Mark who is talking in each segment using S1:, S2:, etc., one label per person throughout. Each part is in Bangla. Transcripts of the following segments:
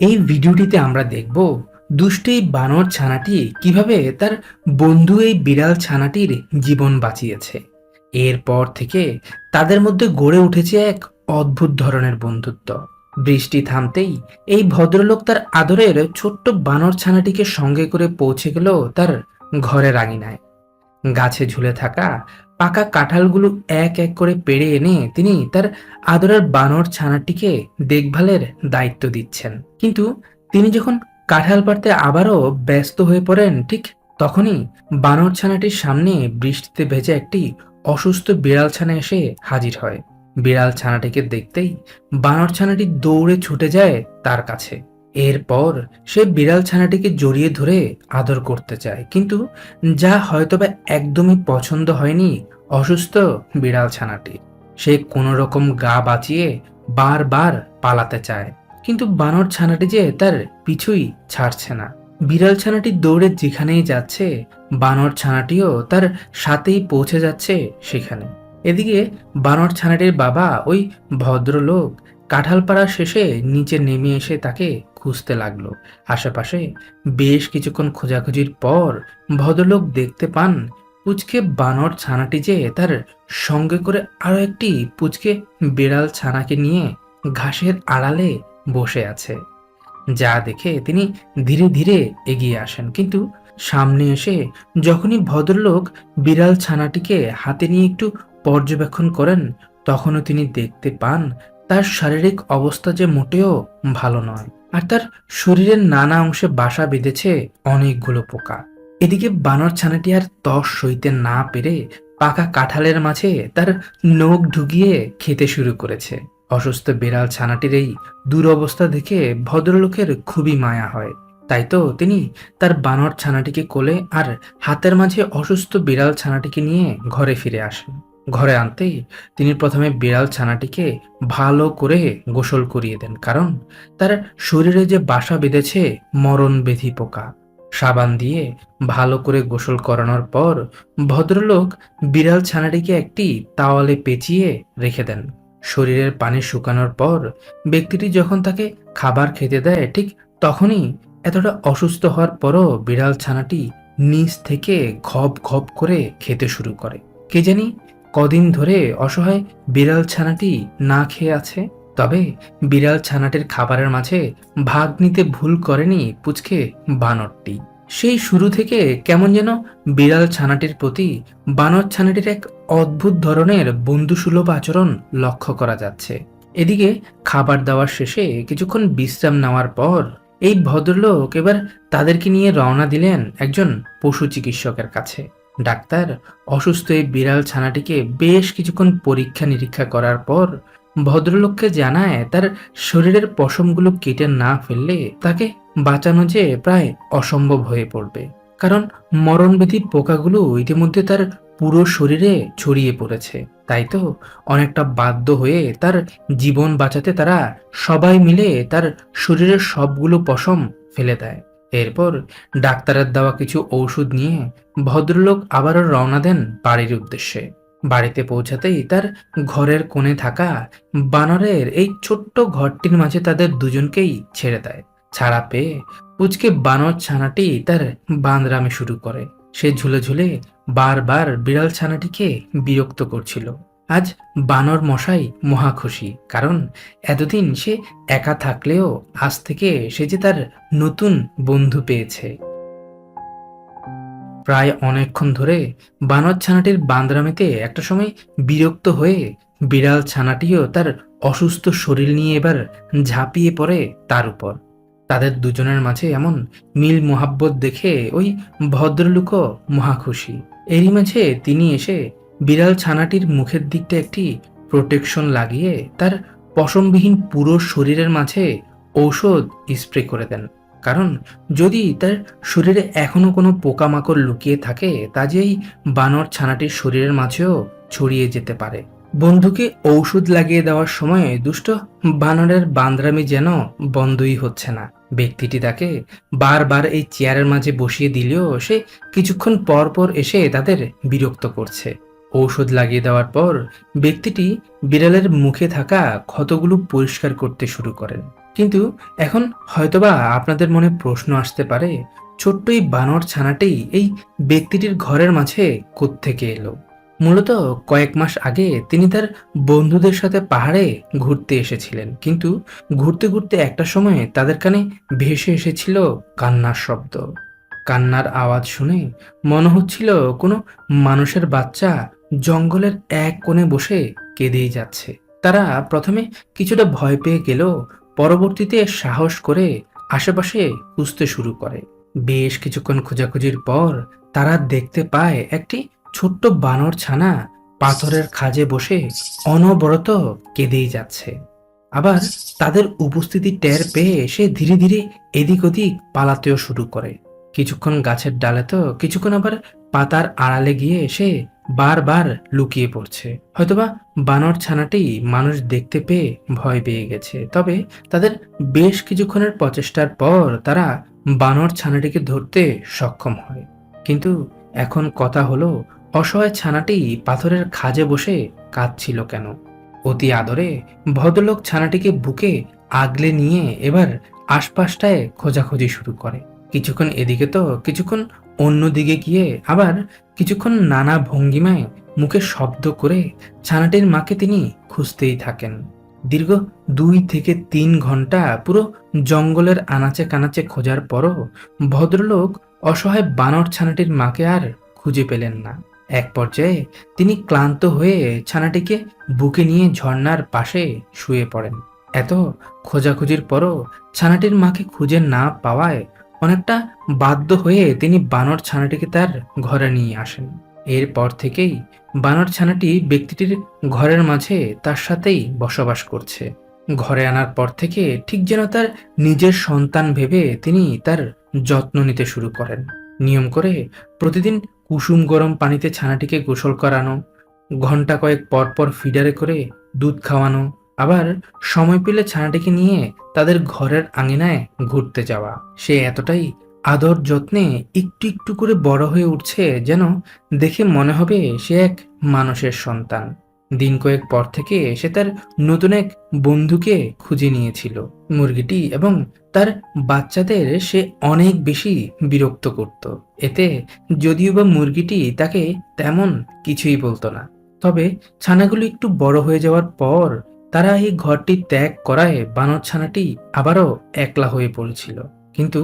S1: এই ভিডিওটিতে আমরা দেখব দুষ্ট এই বানর ছানাটি কিভাবে তার বন্ধু এই বিড়াল ছানাটির জীবন বাঁচিয়েছে। এরপর থেকে তাদের মধ্যে গড়ে উঠেছে এক অদ্ভুত ধরনের বন্ধুত্ব। বৃষ্টি থামতেই এই ভদ্রলোক তার আদরের ছোট্ট বানর ছানাটিকে সঙ্গে করে পৌঁছে গেল তার ঘরের আঙিনায়। গাছে ঝুলে থাকা পাকা কাঁঠালগুলো এক এক করে পেড়ে এনে তিনি তার আদরের বানর ছানাটিকে দেখভালের দায়িত্ব দিচ্ছেন। কিন্তু তিনি যখন কাঁঠাল পাড়তে আবারও ব্যস্ত হয়ে পড়েন, ঠিক তখনই বানর ছানাটির সামনে বৃষ্টিতে ভেজা একটি অসুস্থ বিড়াল ছানা এসে হাজির হয়। বিড়াল ছানাটিকে দেখতেই বানর ছানাটি দৌড়ে ছুটে যায় তার কাছে। এরপর সে বিড়াল ছানাটিকে জড়িয়ে ধরে আদর করতে চায়, কিন্তু যা হয়তোবা একদমই পছন্দ হয়নি অসুস্থ বিড়াল ছানাটি। সে কোনো রকম গা বাঁচিয়ে বারবার পালাতে চায়, কিন্তু বানর ছানাটি যে তার পিছুই ছাড়ছে না। বিড়াল ছানাটি দৌড়ে যেখানেই যাচ্ছে বানর ছানাটিও তার সাথেই পৌঁছে যাচ্ছে সেখানে। এদিকে বানর ছানাটির বাবা ওই ভদ্রলোক কাঁঠাল পাড়া শেষে নিচে নেমে এসে তাকে খুঁজতে লাগলো। আশেপাশে বেশ কিছুক্ষণ খোঁজাখুঁজির পর ভদ্রলোক দেখতে পান পুচকে বানর ছানাটি যে তার সঙ্গে করে আরো একটি পুচকে বিড়াল ছানাকে নিয়ে ঘাসের আড়ালে বসে আছে। যা দেখে তিনি ধীরে ধীরে এগিয়ে আসেন, কিন্তু সামনে এসে যখনই ভদ্রলোক বিড়াল ছানাটিকে হাতে নিয়ে একটু পর্যবেক্ষণ করেন, তখনও তিনি দেখতে পান তার শারীরিক অবস্থা যে মোটেও ভালো নয়, আর তার শরীরের নানা অংশে বাসা বেঁধেছে অনেকগুলো পোকা। এদিকে বানর ছানাটি আর তর সইতে না পেরে পাকা কাঁঠালের মাঝে তার নখ ঢুকিয়ে খেতে শুরু করেছে। অসুস্থ বিড়াল ছানাটির এই দুরবস্থা দেখে ভদ্রলোকের খুবই মায়া হয়। তাই তো তিনি তার বানর ছানাটিকে কোলে আর হাতের মাঝে অসুস্থ বিড়াল ছানাটিকে নিয়ে ঘরে ফিরে আসেন। ঘরে আনতেই তিনি প্রথমে বিড়াল ছানাটিকে ভালো করে গোসল করিয়ে দেন, কারণ তার শরীরে যে বাসা বেঁধেছে মরণ ব্যাধি পোকা। সাবান দিয়ে ভালো করে গোসল করানোর পর ভদ্রলোক বিড়াল ছানাটিকে একটি তাওয়ালে পেঁচিয়ে রেখে দেন। শরীরের পানি শুকানোর পর ব্যক্তিটি যখন তাকে খাবার খেতে দেয়, ঠিক তখনই এতটা অসুস্থ হওয়ার পরও বিড়াল ছানাটি নিচ থেকে ঘপ ঘপ করে খেতে শুরু করে। কে জানি কদিন ধরে অসহায় বিড়াল ছানাটি না খেয়ে আছে। তবে বিড়াল ছানাটির খাবারের মাঝে ভাগ নিতে ভুল করেনি পুচকে বানরটি। সেই শুরু থেকে কেমন যেন বিড়াল ছানাটির প্রতি বানর ছানাটির এক অদ্ভুত ধরনের বন্ধুসুলভ আচরণ লক্ষ্য করা যাচ্ছে। এদিকে খাবার দাবার শেষে কিছুক্ষণ বিশ্রাম নেওয়ার পর এই ভদ্রলোক এবার তাদেরকে নিয়ে রওনা দিলেন একজন পশু চিকিৎসকের কাছে। ডাক্তার অসুস্থ এই বিড়াল ছানাটিকে বেশ কিছুক্ষণ পরীক্ষা নিরীক্ষা করার পর ভদ্রলোককে জানায় তার শরীরের পশমগুলো কেটে না ফেললে তাকে বাঁচানো যে প্রায় অসম্ভব হয়ে পড়বে, কারণ মরণব্যাধি পোকাগুলো ইতিমধ্যে তার পুরো শরীরে ছড়িয়ে পড়েছে। তাই তো অনেকটা বাধ্য হয়ে তার জীবন বাঁচাতে তারা সবাই মিলে তার শরীরের সবগুলো পশম ফেলে দেয়। এরপর ডাক্তারের দেওয়া কিছু ঔষধ নিয়ে ভদ্রলোক আবারও রওনা দেন বাড়ির উদ্দেশ্যে। বাড়িতে পৌঁছাতেই তার ঘরের কোণে থাকা বানরের এই ছোট্ট ঘরটির মাঝে তাদের দুজনকেই ছেড়ে দেয়। ছাড়া পেয়ে পুচকে বানর ছানাটি তার বাঁদরামি শুরু করে। সে ঝুলে ঝুলে বারবার বিড়াল ছানাটিকে বিরক্ত করছিল। আজ বানর মশাই মহা খুশি, কারণ এতদিন সে একা থাকলেও আজ থেকে সে যে তার নতুন বন্ধু পেয়েছে। প্রায় অনেকক্ষণ ধরে বানর ছানাটির বাঁদরামিতে একটা সময় বিরক্ত হয়ে বিড়াল ছানাটিও তার অসুস্থ শরীর নিয়ে এবার ঝাঁপিয়ে পড়ে তার উপর। তাদের দুজনের মাঝে এমন মিল মোহাব্বত দেখে ওই ভদ্রলোকও মহা খুশি। এরই মাঝে তিনি এসে বিড়াল ছানাটির মুখের দিকটা একটি প্রোটেকশন লাগিয়ে তার পশমবিহীন পুরো শরীরের মাঝে ঔষধ স্প্রে করে দেন, কারণ যদি তার শরীরে এখনো কোনো পোকামাকড় লুকিয়ে থাকে তা যে এই বানর ছানাটির শরীরের মাঝেও ছড়িয়ে যেতে পারে। বন্ধুকে ঔষধ লাগিয়ে দেওয়ার সময় দুষ্ট বানরের বান্দরামি যেন বন্ধই হচ্ছে না। ব্যক্তিটি তাকে বারবার এই চেয়ারের মাঝে বসিয়ে দিলেও সে কিছুক্ষণ পর পর এসে তাদের বিরক্ত করছে। ঔষধ লাগিয়ে দেওয়ার পর ব্যক্তিটি বিড়ালের মুখে থাকা ক্ষতগুলো পরিষ্কার করতে শুরু করেন, কিন্তু এখন হয়তোবা আপনাদের মনে প্রশ্ন আসতে পারে, ছোট্ট এই বানর ছানাটি এই ব্যক্তিটির ঘরের মাঝে কোত্থেকে এলো? মূলত কয়েক মাস আগে তিনি তার বন্ধুদের সাথে পাহাড়ে ঘুরতে এসেছিলেন, কিন্তু ঘুরতে ঘুরতে একটা সময়ে তাদের কানে ভেসে এসেছিল কান্নার শব্দ। কান্নার আওয়াজ শুনে মনে হচ্ছিল কোনো মানুষের বাচ্চা জঙ্গলের এক কোণে বসে কেঁদেই যাচ্ছে। তারা প্রথমে কিছুটা ভয় পেয়ে গেলেও পরবর্তীতে সাহস করে আশেপাশে খুঁজতে শুরু করে। বেশ কিছুক্ষণ খোঁজাখুঁজির পর তারা দেখতে পায় একটি ছোট্ট বানর ছানা পাথরের খাঁজে বসে অনবরত কেঁদেই যাচ্ছে। আবার তাদের উপস্থিতি টের পেয়ে সে ধীরে ধীরে এদিক ওদিক পালাতেও শুরু করে। কিছুক্ষণ গাছের ডালে তো কিছুক্ষণ আবার পাতার আড়ালে গিয়ে সে বারবার লুকিয়ে পড়ছে। হয়তোবা বানর ছানাটি মানুষ দেখতে পেয়ে ভয় পেয়ে গেছে। তবে তাদের বেশ কিছুক্ষণের প্রচেষ্টার পর তারা বানর ছানাটিকে ধরতে সক্ষম হয়। কিন্তু এখন কথা হলো, অসহায় ছানাটি পাথরের খাঁজে বসে কাঁদছিল কেন? অতি আদরে ভদ্রলোক ছানাটিকে বুকে আগলে নিয়ে এবার আশপাশটায় খোঁজাখুঁজি শুরু করে। কিছুক্ষণ এদিকে তো কিছুক্ষণ অন্যদিকে গিয়ে আবার কিছুক্ষণ নানা ভঙ্গিমায় মুখে শব্দ করে ছানাটির মাকে তিনি খুঁজতেই থাকেন। দীর্ঘ 2 থেকে 3 ঘন্টা পুরো জঙ্গলের আনাচে কানাচে খোঁজার পরও ভদ্রলোক অসহায় বানর ছানাটির মাকে আর খুঁজে পেলেন না। এক পর্যায়ে তিনি ক্লান্ত হয়ে ছানাটিকে বুকে নিয়ে ঝর্ণার পাশে শুয়ে পড়েন। এত খোঁজাখুঁজির পরও ছানাটির মাকে খুঁজে না পাওয়ায় অনেকটা বাধ্য হয়ে তিনি বানর ছানাটিকে তার ঘরে নিয়ে আসেন। এরপর থেকেই বানর ছানাটি ব্যক্তিটির ঘরের মাঝে তার সাথেই বসবাস করছে। ঘরে আনার পর থেকে ঠিক যেন তার নিজের সন্তান ভেবে তিনি তার যত্ন নিতে শুরু করেন। নিয়ম করে প্রতিদিন কুসুম গরম পানিতে ছানাটিকে গোসল করানো, ঘন্টা কয়েক পর পর ফিডারে করে দুধ খাওয়ানো, আবার সময় পেলে ছানাটিকে নিয়ে তাদের ঘরের আঙিনায় ঘুরতে যাওয়া। সে এতটাই আদর যত্নে একটু একটু করে বড় হয়ে উঠছে যেন দেখে মনে হবে সে এক মানুষের সন্তান। দিন কয়েক পর থেকে সে তার নতুন এক বন্ধুকে খুঁজে নিয়েছিল। মুরগিটি এবং তার বাচ্চাদের সে অনেক বেশি বিরক্ত করত। এতে যদিও বা মুরগিটি তাকে তেমন কিছুই বলতো না। তবে ছানাগুলো একটু বড় হয়ে যাওয়ার পর তারা এই ঘরটি ত্যাগ করায় বানর ছানাটি আবারও একলা হয়ে পড়েছিল। কিন্তু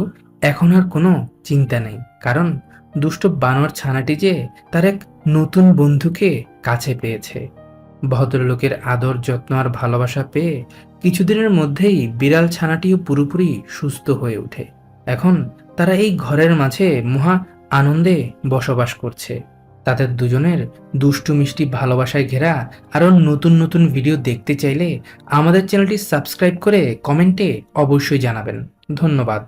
S1: এখন আর কোনো চিন্তা নেই, কারণ দুষ্ট বানর ছানাটি যে তার এক নতুন বন্ধুকে কাছে পেয়েছে। ভদ্রলোকের আদর যত্ন আর ভালোবাসা পেয়ে কিছুদিনের মধ্যেই বিড়াল ছানাটিও পুরোপুরি সুস্থ হয়ে ওঠে। এখন তারা এই ঘরের মাঝে মহা আনন্দে বসবাস করছে। তাদের দুজনের দুষ্টু মিষ্টি ভালোবাসায় ঘেরা আরও নতুন নতুন ভিডিও দেখতে চাইলে আমাদের চ্যানেলটি সাবস্ক্রাইব করে কমেন্টে অবশ্যই জানাবেন। ধন্যবাদ।